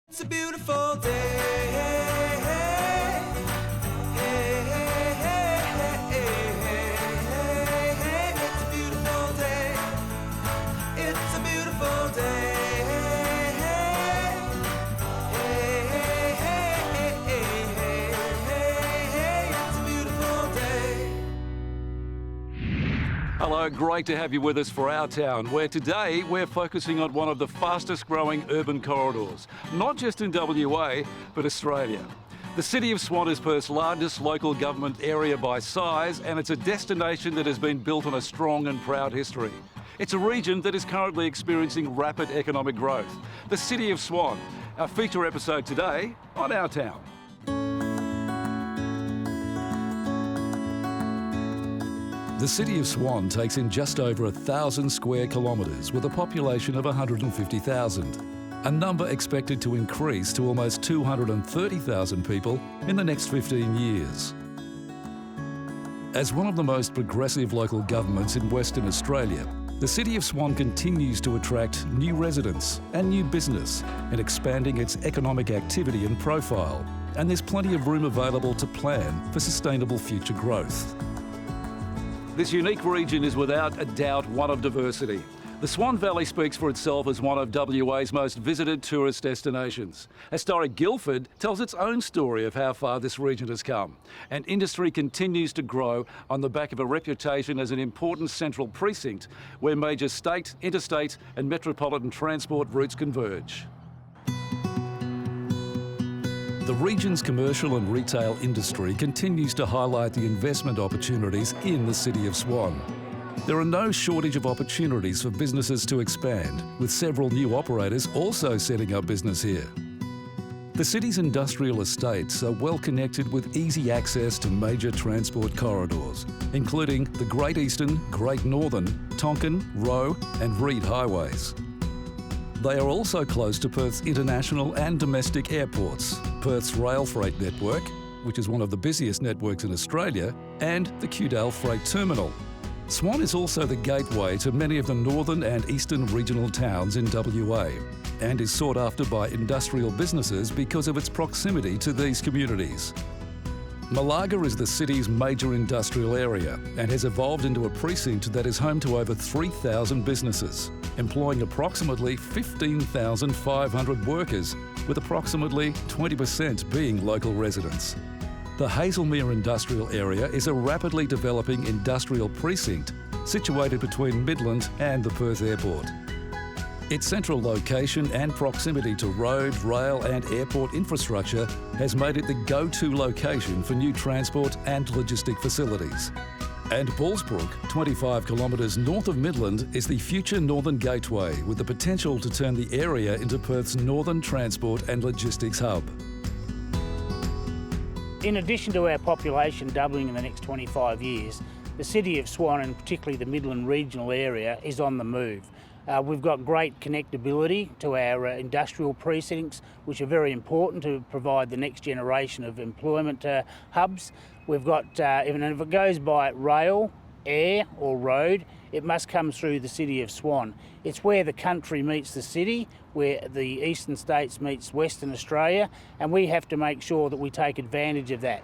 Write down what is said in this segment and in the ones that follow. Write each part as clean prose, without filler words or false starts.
It's a beautiful day. It's a beautiful day. It's a beautiful day. It's a beautiful day. Hello, great to have you with us for Our Town, where today we're focusing on one of the fastest growing urban corridors, not just in WA, but Australia. The City of Swan is Perth's largest local government area by size, and it's a destination that has been built on a strong and proud history. It's a region that is currently experiencing rapid economic growth. The City of Swan, our feature episode today on Our Town. The City of Swan takes in just over 1,000 square kilometres with a population of 150,000, a number expected to increase to almost 230,000 people in the next 15 years. As one of the most progressive local governments in Western Australia, the City of Swan continues to attract new residents and new business in expanding its economic activity and profile, and there's plenty of room available to plan for sustainable future growth. This unique region is without a doubt one of diversity. The Swan Valley speaks for itself as one of WA's most visited tourist destinations. Historic Guildford tells its own story of how far this region has come, and industry continues to grow on the back of a reputation as an important central precinct where major state, interstate and metropolitan transport routes converge. The region's commercial and retail industry continues to highlight the investment opportunities in the City of Swan. There are no shortage of opportunities for businesses to expand, with several new operators also setting up business here. The city's industrial estates are well connected with easy access to major transport corridors, including the Great Eastern, Great Northern, Tonkin, Roe and Reid highways. They are also close to Perth's international and domestic airports, Perth's rail freight network, which is one of the busiest networks in Australia, and the Kewdale Freight Terminal. Swan is also the gateway to many of the northern and eastern regional towns in WA, and is sought after by industrial businesses because of its proximity to these communities. Malaga is the city's major industrial area and has evolved into a precinct that is home to over 3,000 businesses, employing approximately 15,500 workers, with approximately 20% being local residents. The Hazelmere Industrial Area is a rapidly developing industrial precinct situated between Midland and the Perth Airport. Its central location and proximity to road, rail and airport infrastructure has made it the go-to location for new transport and logistic facilities. And Bullsbrook, 25 kilometres north of Midland, is the future Northern Gateway with the potential to turn the area into Perth's northern transport and logistics hub. In addition to our population doubling in the next 25 years, the City of Swan, and particularly the Midland regional area, is on the move. We've got great connectability to our industrial precincts, which are very important to provide the next generation of employment hubs. We've got, even if it goes by rail, air or road, it must come through the City of Swan. It's where the country meets the city, where the eastern states meets Western Australia, and we have to make sure that we take advantage of that.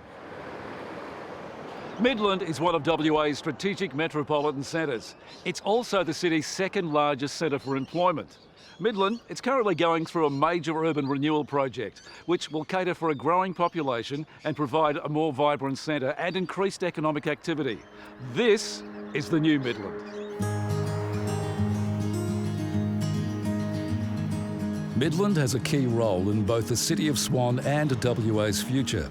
Midland is one of WA's strategic metropolitan centres. It's also the city's second largest centre for employment. Midland is currently going through a major urban renewal project, which will cater for a growing population and provide a more vibrant centre and increased economic activity. This is the new Midland. Midland has a key role in both the City of Swan and WA's future,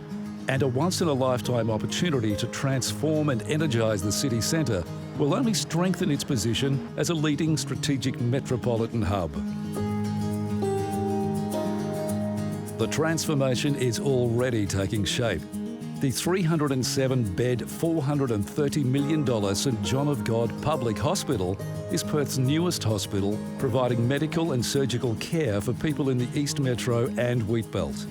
and a once-in-a-lifetime opportunity to transform and energise the city centre will only strengthen its position as a leading strategic metropolitan hub. The transformation is already taking shape. The 307-bed, $430 million St John of God Public Hospital is Perth's newest hospital, providing medical and surgical care for people in the East Metro and Wheatbelt.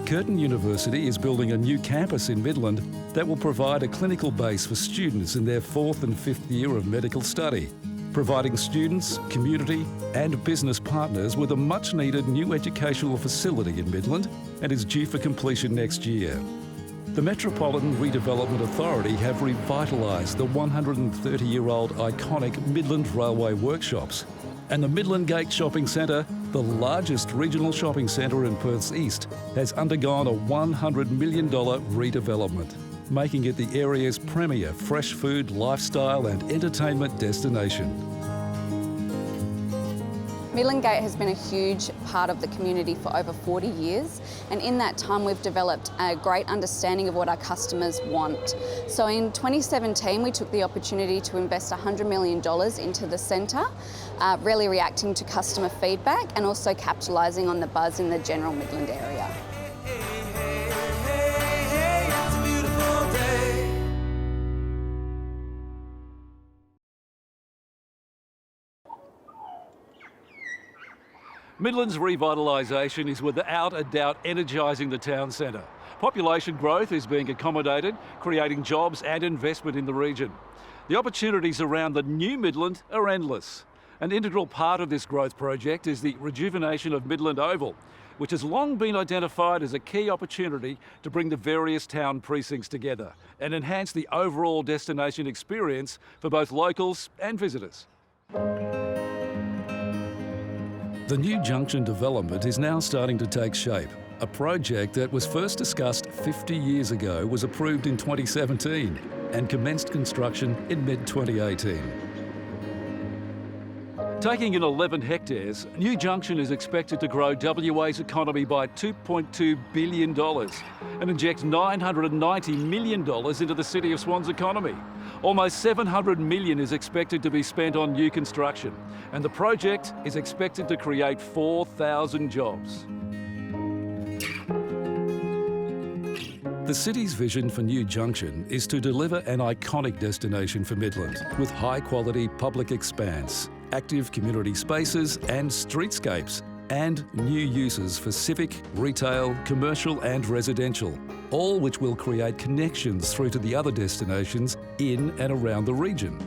Curtin University is building a new campus in Midland that will provide a clinical base for students in their 4th and 5th year of medical study. providing students, community and business partners with a much needed new educational facility in Midland and is due for completion next year. The Metropolitan Redevelopment Authority have revitalised the 130-year-old iconic Midland Railway Workshops, and the Midland Gate Shopping Centre, the largest regional shopping centre in Perth's east, has undergone a $100 million redevelopment, making it the area's premier fresh food, lifestyle and entertainment destination. Midland Gate has been a huge part of the community for over 40 years, and in that time we've developed a great understanding of what our customers want. So in 2017 we took the opportunity to invest $100 million into the centre, really reacting to customer feedback and also capitalising on the buzz in the general Midland area. It's a beautiful day. Midland's revitalisation is without a doubt energising the town centre. Population growth is being accommodated, creating jobs and investment in the region. The opportunities around the new Midland are endless. An integral part of this growth project is the rejuvenation of Midland Oval, which has long been identified as a key opportunity to bring the various town precincts together and enhance the overall destination experience for both locals and visitors. The new junction development is now starting to take shape. A project that was first discussed 50 years ago was approved in 2017 and commenced construction in mid-2018. Taking in 11 hectares, New Junction is expected to grow WA's economy by $2.2 billion and inject $990 million into the City of Swan's economy. Almost $700 million is expected to be spent on new construction, and the project is expected to create 4,000 jobs. The city's vision for New Junction is to deliver an iconic destination for Midland with high-quality public expanse, active community spaces and streetscapes, and new uses for civic, retail, commercial and residential, all which will create connections through to the other destinations in and around the region.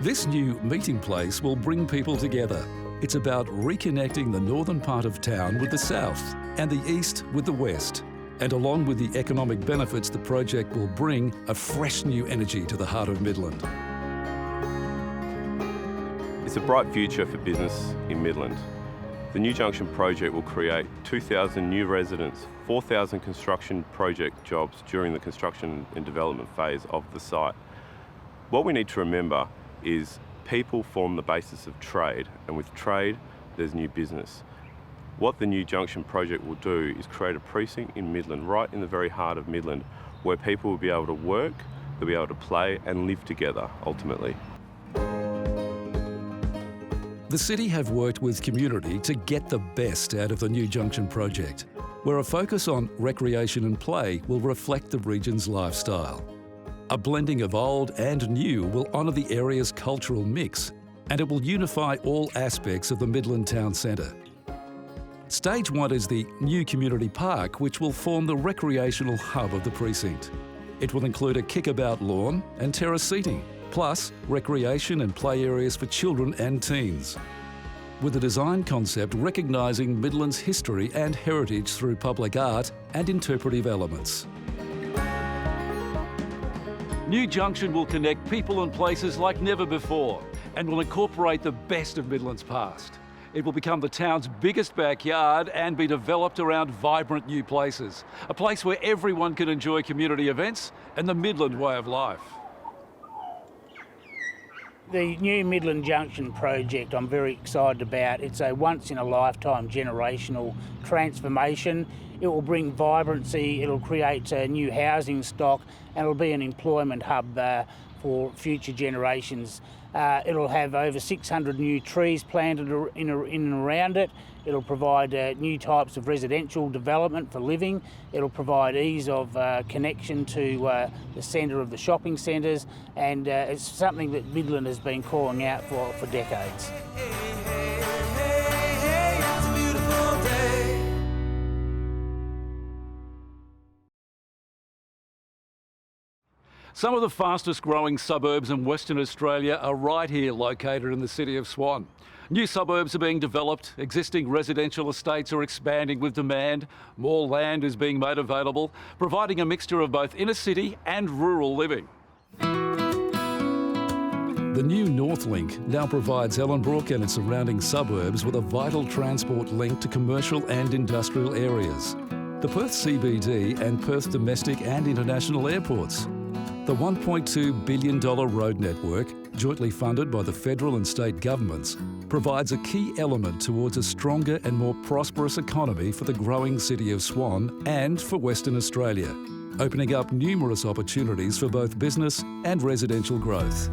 This new meeting place will bring people together. It's about reconnecting the northern part of town with the south and the east with the west. And along with the economic benefits, the project will bring a fresh new energy to the heart of Midland. It's a bright future for business in Midland. The New Junction project will create 2,000 new residents, 4,000 construction project jobs during the construction and development phase of the site. What we need to remember is people form the basis of trade, and with trade, there's new business. What the New Junction project will do is create a precinct in Midland, right in the very heart of Midland, where people will be able to work, they'll be able to play and live together, ultimately. The city have worked with community to get the best out of the New Junction project, where a focus on recreation and play will reflect the region's lifestyle. A blending of old and new will honour the area's cultural mix, and it will unify all aspects of the Midland Town Centre. Stage 1 is the new community park, which will form the recreational hub of the precinct. It will include a kickabout lawn and terrace seating, plus recreation and play areas for children and teens, with a design concept recognising Midland's history and heritage through public art and interpretive elements. New Junction will connect people and places like never before and will incorporate the best of Midland's past. It will become the town's biggest backyard and be developed around vibrant new places, a place where everyone can enjoy community events and the Midland way of life. The new Midland Junction project I'm very excited about. It's a once-in-a-lifetime generational transformation. It will bring vibrancy, it'll create a new housing stock, and it'll be an employment hub for future generations. It'll have over 600 new trees planted in and around it. It'll provide new types of residential development for living. It'll provide ease of connection to the centre of the shopping centres, and it's something that Midland has been calling out for decades. It's a beautiful day. Some of the fastest growing suburbs in Western Australia are right here located in the city of Swan. New suburbs are being developed, existing residential estates are expanding with demand, more land is being made available, providing a mixture of both inner city and rural living. The new Northlink now provides Ellenbrook and its surrounding suburbs with a vital transport link to commercial and industrial areas, the Perth CBD and Perth domestic and international airports. The $1.2 billion road network, jointly funded by the federal and state governments, provides a key element towards a stronger and more prosperous economy for the growing city of Swan and for Western Australia, opening up numerous opportunities for both business and residential growth.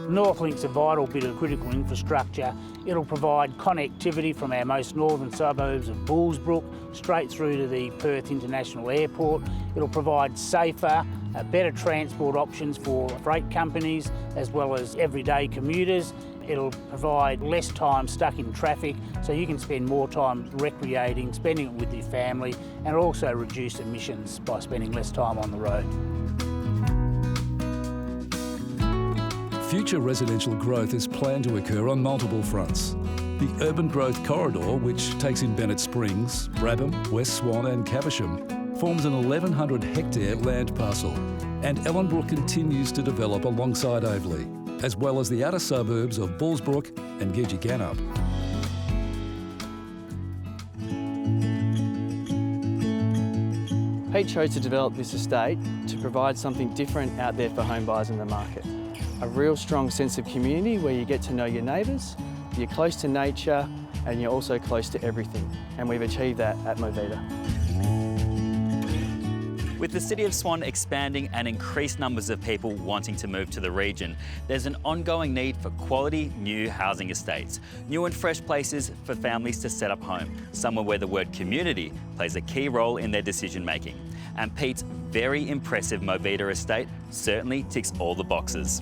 Northlink's a vital bit of critical infrastructure. It'll provide connectivity from our most northern suburbs of Bullsbrook straight through to the Perth International Airport. It'll provide safer, better transport options for freight companies as well as everyday commuters. It'll provide less time stuck in traffic so you can spend more time recreating, spending it with your family, and also reduce emissions by spending less time on the road. Future residential growth is planned to occur on multiple fronts. The Urban Growth Corridor, which takes in Bennett Springs, Brabham, West Swan and Caversham, forms an 1,100 hectare land parcel, and Ellenbrook continues to develop alongside Aveley, as well as the outer suburbs of Bullsbrook and Gidgegannup. Pete chose to develop this estate to provide something different out there for home buyers in the market. A real strong sense of community where you get to know your neighbours, you're close to nature and you're also close to everything. And we've achieved that at Movida. With the City of Swan expanding and increased numbers of people wanting to move to the region, there's an ongoing need for quality new housing estates, new and fresh places for families to set up home, somewhere where the word community plays a key role in their decision making. And Pete's very impressive Movida estate certainly ticks all the boxes.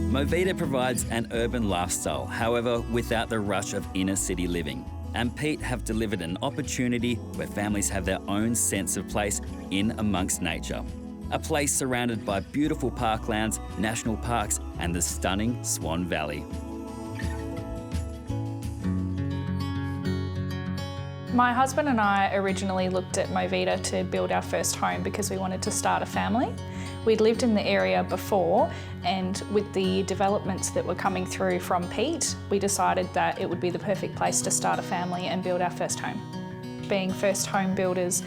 Movida provides an urban lifestyle, however, without the rush of inner city living. And Pete have delivered an opportunity where families have their own sense of place in amongst nature. A place surrounded by beautiful parklands, national parks, and the stunning Swan Valley. My husband and I originally looked at Movida to build our first home because we wanted to start a family. We'd lived in the area before, and with the developments that were coming through from Pete, we decided that it would be the perfect place to start a family and build our first home. Being first home builders,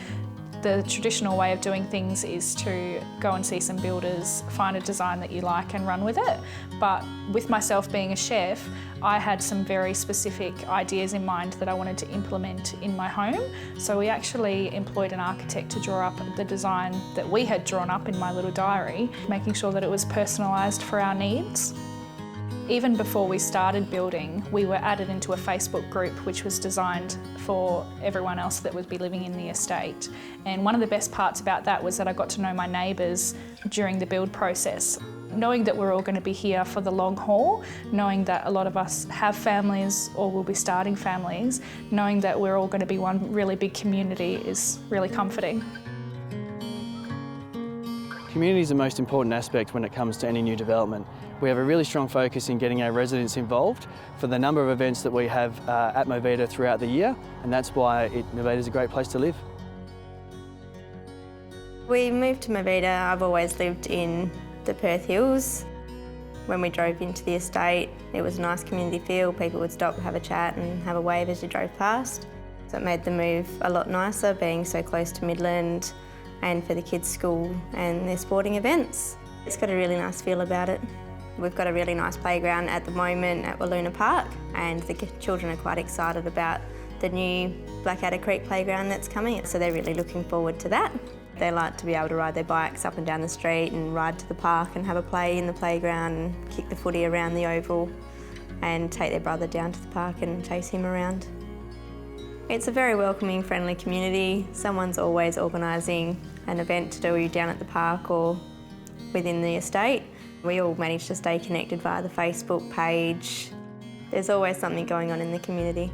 the traditional way of doing things is to go and see some builders, find a design that you like and run with it. But with myself being a chef, I had some very specific ideas in mind that I wanted to implement in my home. So we actually employed an architect to draw up the design that we had drawn up in my little diary, making sure that it was personalised for our needs. Even before we started building, we were added into a Facebook group which was designed for everyone else that would be living in the estate. And one of the best parts about that was that I got to know my neighbours during the build process. Knowing that we're all going to be here for the long haul, knowing that a lot of us have families or will be starting families, knowing that we're all going to be one really big community is really comforting. Community is the most important aspect when it comes to any new development. We have a really strong focus in getting our residents involved for the number of events that we have at Movida throughout the year, and that's why Movida is a great place to live. We moved to Movida. I've always lived in the Perth Hills. When we drove into the estate, it was a nice community feel. People would stop, have a chat and have a wave as you drove past. So it made the move a lot nicer, being so close to Midland and for the kids' school and their sporting events. It's got a really nice feel about it. We've got a really nice playground at the moment at Walloona Park, and the children are quite excited about the new Blackadder Creek playground that's coming, so they're really looking forward to that. They like to be able to ride their bikes up and down the street and ride to the park and have a play in the playground and kick the footy around the oval and take their brother down to the park and chase him around. It's a very welcoming, friendly community. Someone's always organising an event to do down at the park or within the estate. We all manage to stay connected via the Facebook page. There's always something going on in the community.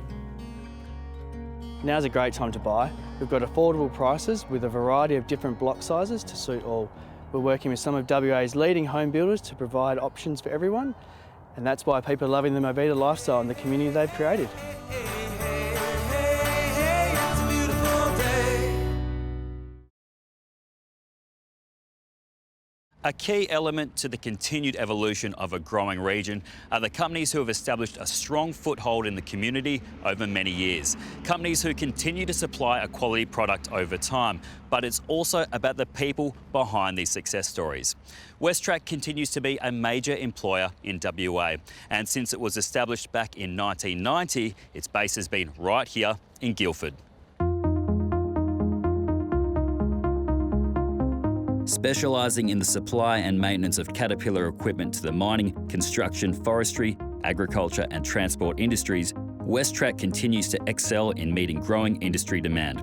Now's a great time to buy. We've got affordable prices with a variety of different block sizes to suit all. We're working with some of WA's leading home builders to provide options for everyone, and that's why people are loving the Movida lifestyle and the community they've created. It's a beautiful day. A key element to the continued evolution of a growing region are the companies who have established a strong foothold in the community over many years. Companies who continue to supply a quality product over time, but it's also about the people behind these success stories. WesTrac continues to be a major employer in WA, and since it was established back in 1990, its base has been right here in Guildford. Specialising in the supply and maintenance of Caterpillar equipment to the mining, construction, forestry, agriculture and transport industries, WesTrac continues to excel in meeting growing industry demand.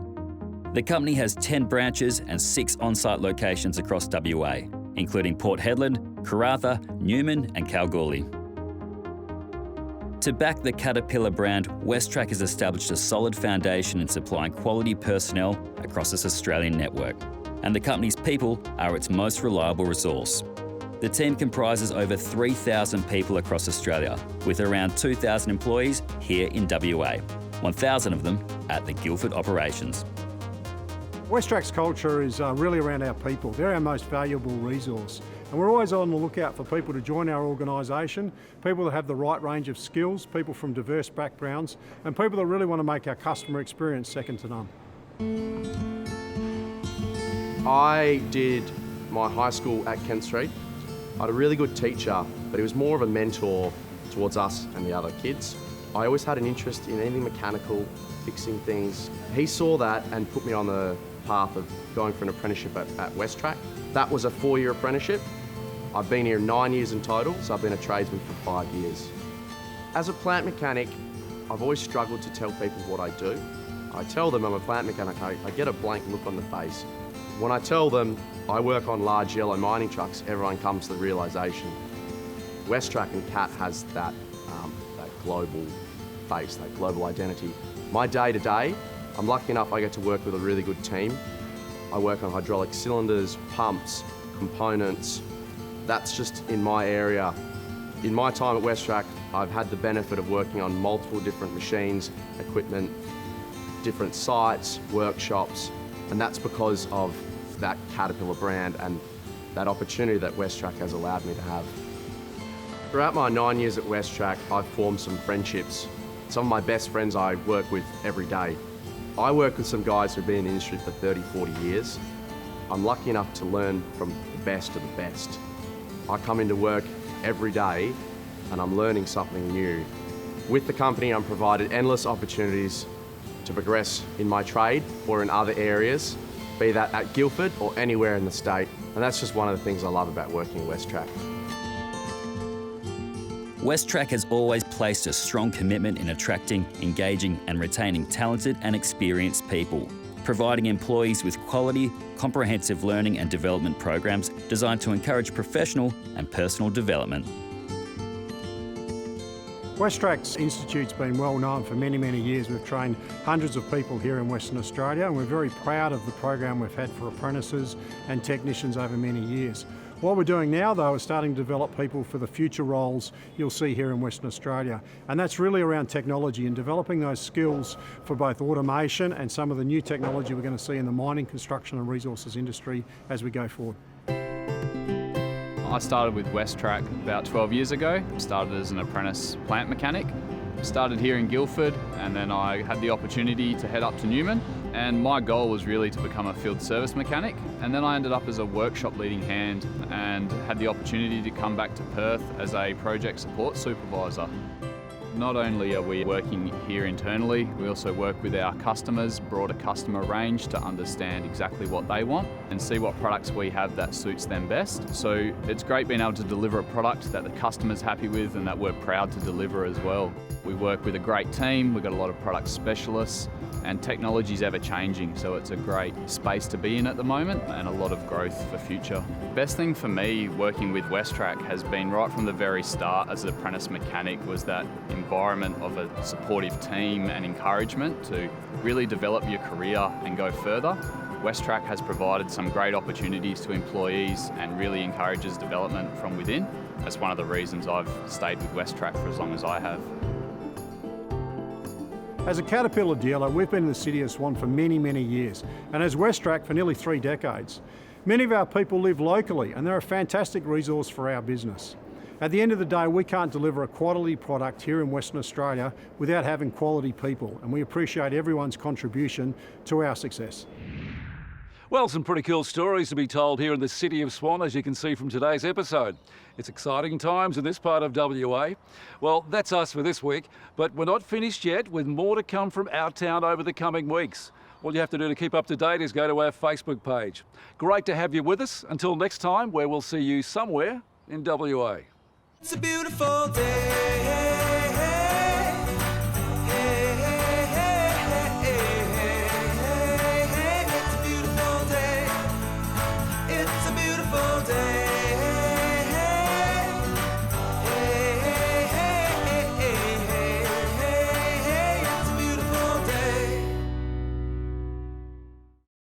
The company has 10 branches and 6 on-site locations across WA, including Port Hedland, Karratha, Newman and Kalgoorlie. To back the Caterpillar brand, WesTrac has established a solid foundation in supplying quality personnel across its Australian network, and the company's people are its most reliable resource. The team comprises over 3,000 people across Australia, with around 2,000 employees here in WA, 1,000 of them at the Guildford operations. WesTrac's culture is really around our people. They're our most valuable resource. And we're always on the lookout for people to join our organisation, people that have the right range of skills, people from diverse backgrounds, and people that really want to make our customer experience second to none. I did my high school at Kent Street. I had a really good teacher, but he was more of a mentor towards us and the other kids. I always had an interest in anything mechanical, fixing things. He saw that and put me on the path of going for an apprenticeship at WesTrac. That was a 4-year apprenticeship. I've been here 9 years in total, so I've been a tradesman for 5 years. As a plant mechanic, I've always struggled to tell people what I do. I tell them I'm a plant mechanic, I get a blank look on the face. When I tell them I work on large yellow mining trucks, everyone comes to the realisation. WesTrac and CAT has that global face, that global identity. My day-to-day, I'm lucky enough I get to work with a really good team. I work on hydraulic cylinders, pumps, components. That's just in my area. In my time at WesTrac, I've had the benefit of working on multiple different machines, equipment, different sites, workshops, and that's because of that Caterpillar brand and that opportunity that WesTrac has allowed me to have. Throughout my 9 years at WesTrac, I've formed some friendships. Some of my best friends I work with every day. I work with some guys who've been in the industry for 30, 40 years. I'm lucky enough to learn from the best of the best. I come into work every day and I'm learning something new. With the company, I'm provided endless opportunities to progress in my trade or in other areas, be that at Guildford or anywhere in the state. And that's just one of the things I love about working at WesTrac. WesTrac has always placed a strong commitment in attracting, engaging and retaining talented and experienced people, providing employees with quality, comprehensive learning and development programs designed to encourage professional and personal development. WesTrac's Institute's been well known for many, many years. We've trained hundreds of people here in Western Australia and we're very proud of the program we've had for apprentices and technicians over many years. What we're doing now though is starting to develop people for the future roles you'll see here in Western Australia, and that's really around technology and developing those skills for both automation and some of the new technology we're going to see in the mining, construction and resources industry as we go forward. I started with WesTrac about 12 years ago. Started as an apprentice plant mechanic. Started here in Guildford and then I had the opportunity to head up to Newman, and my goal was really to become a field service mechanic, and then I ended up as a workshop leading hand and had the opportunity to come back to Perth as a project support supervisor. Not only are we working here internally, we also work with our customers, broader customer range to understand exactly what they want and see what products we have that suits them best. So it's great being able to deliver a product that the customer's happy with and that we're proud to deliver as well. We work with a great team, we've got a lot of product specialists, and technology's ever changing, so it's a great space to be in at the moment and a lot of growth for future. Best thing for me working with WesTrac has been right from the very start as an apprentice mechanic was that environment of a supportive team and encouragement to really develop your career and go further. WesTrac has provided some great opportunities to employees and really encourages development from within. That's one of the reasons I've stayed with WesTrac for as long as I have. As a Caterpillar dealer, we've been in the City of Swan for many, many years, and as WesTrac for nearly 3 decades. Many of our people live locally, and they're a fantastic resource for our business. At the end of the day, we can't deliver a quality product here in Western Australia without having quality people, and we appreciate everyone's contribution to our success. Well, some pretty cool stories to be told here in the City of Swan, as you can see from today's episode. It's exciting times in this part of WA. Well, that's us for this week, but we're not finished yet, with more to come from our town over the coming weeks. All you have to do to keep up to date is go to our Facebook page. Great to have you with us. Until next time, where we'll see you somewhere in WA. It's a beautiful day.